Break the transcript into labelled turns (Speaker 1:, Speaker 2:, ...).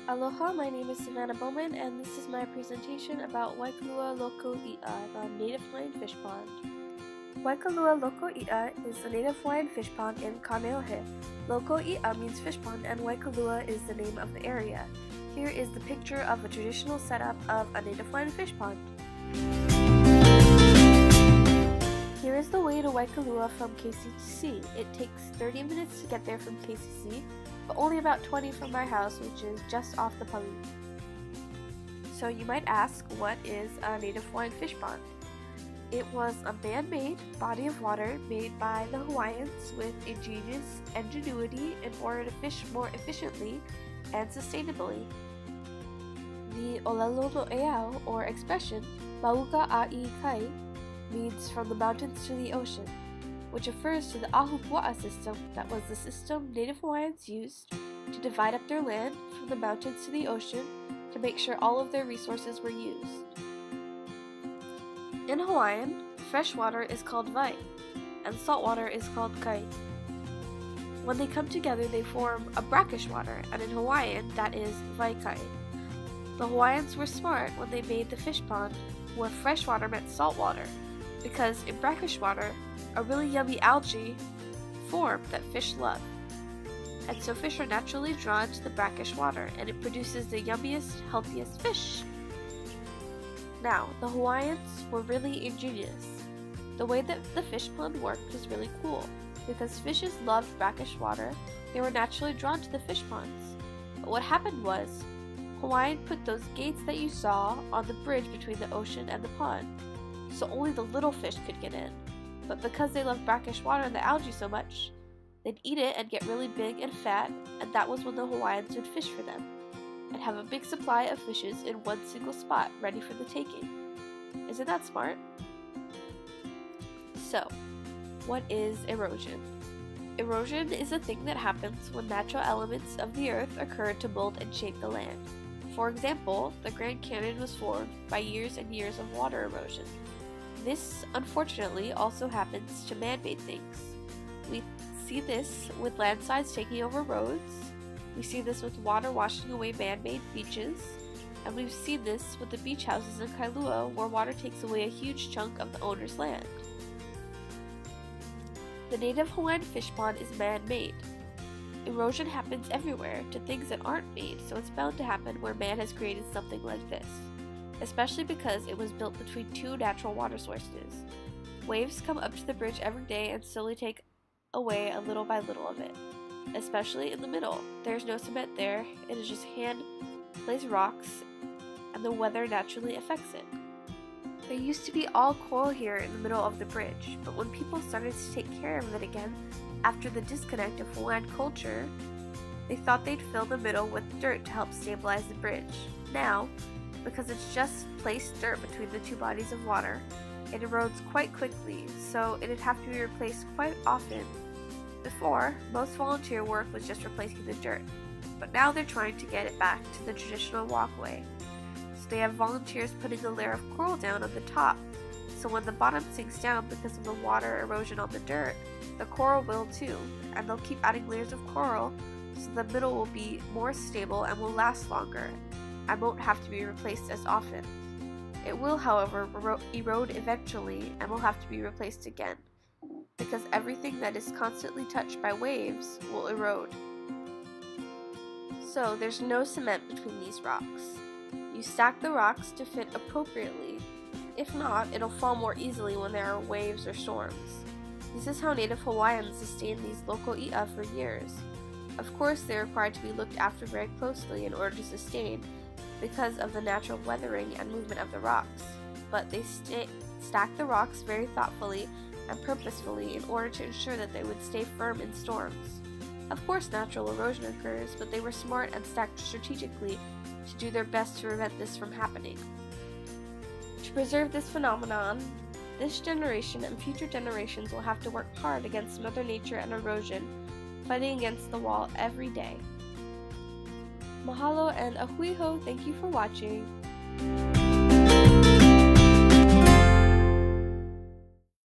Speaker 1: Aloha, my name is Savannah Bowman, and this is my presentation about Waikalua Loko I'a, the native Hawaiian fish pond. Waikalua Loko I'a is the native Hawaiian fish pond in Kaneohe. Loko I'a means fish pond, and Waikalua is the name of the area. Here is the picture of a traditional setup of a native Hawaiian fish pond. Here is the way to Waikalua from KCC. It takes 30 minutes to get there from KCC, but only about 20 from my house, which is just off the Pali. So you might ask, what is a native Hawaiian fish pond? It was a man-made body of water made by the Hawaiians with ingenious ingenuity in order to fish more efficiently and sustainably. The Olelo Eau, or expression, Mauka A'i Kai, means from the mountains to the ocean, which refers to the Ahupua'a system that was the system Native Hawaiians used to divide up their land from the mountains to the ocean to make sure all of their resources were used. In Hawaiian, fresh water is called vai, and salt water is called kai. When they come together, they form a brackish water, and in Hawaiian, that is vai kai. The Hawaiians were smart when they made the fish pond where fresh water meant salt water, because in brackish water, a really yummy algae form that fish love. And so fish are naturally drawn to the brackish water, and it produces the yummiest, healthiest fish. Now, the Hawaiians were really ingenious. The way that the fish pond worked was really cool. Because fishes loved brackish water, they were naturally drawn to the fish ponds. But what happened was, Hawaiian put those gates that you saw on the bridge between the ocean and the pond, so only the little fish could get in. But because they loved brackish water and the algae so much, they'd eat it and get really big and fat, and that was when the Hawaiians would fish for them, and have a big supply of fishes in one single spot, ready for the taking. Isn't that smart? So, what is erosion? Erosion is a thing that happens when natural elements of the earth occur to mold and shape the land. For example, the Grand Canyon was formed by years and years of water erosion. This, unfortunately, also happens to man-made things. We see this with landslides taking over roads, we see this with water washing away man-made beaches, and we've seen this with the beach houses in Kailua where water takes away a huge chunk of the owner's land. The native Hawaiian fish pond is man-made. Erosion happens everywhere to things that aren't made, so it's bound to happen where man has created something like this, especially because it was built between two natural water sources. Waves come up to the bridge every day and slowly take away a little by little of it, especially in the middle. There's no cement there, it is just hand-placed rocks, and the weather naturally affects it. There used to be all coral here in the middle of the bridge, but when people started to take care of it again after the disconnect of Hawaiian culture, they thought they'd fill the middle with dirt to help stabilize the bridge. Now, because it's just placed dirt between the two bodies of water, it erodes quite quickly, so it'd have to be replaced quite often. Before, most volunteer work was just replacing the dirt, but now they're trying to get it back to the traditional walkway. So they have volunteers putting a layer of coral down on the top, so when the bottom sinks down because of the water erosion on the dirt, the coral will too, and they'll keep adding layers of coral so the middle will be more stable and will last longer, and won't have to be replaced as often. It will, however, erode eventually and will have to be replaced again, because everything that is constantly touched by waves will erode. So there's no cement between these rocks. You stack the rocks to fit appropriately. If not, it'll fall more easily when there are waves or storms. This is how Native Hawaiians sustained these Loko I'a for years. Of course, they're required to be looked after very closely in order to sustain, because of the natural weathering and movement of the rocks, but they stacked the rocks very thoughtfully and purposefully in order to ensure that they would stay firm in storms. Of course, natural erosion occurs, but they were smart and stacked strategically to do their best to prevent this from happening. To preserve this phenomenon, this generation and future generations will have to work hard against Mother Nature and erosion, fighting against the wall every day. Mahalo and ahui ho, thank you for watching.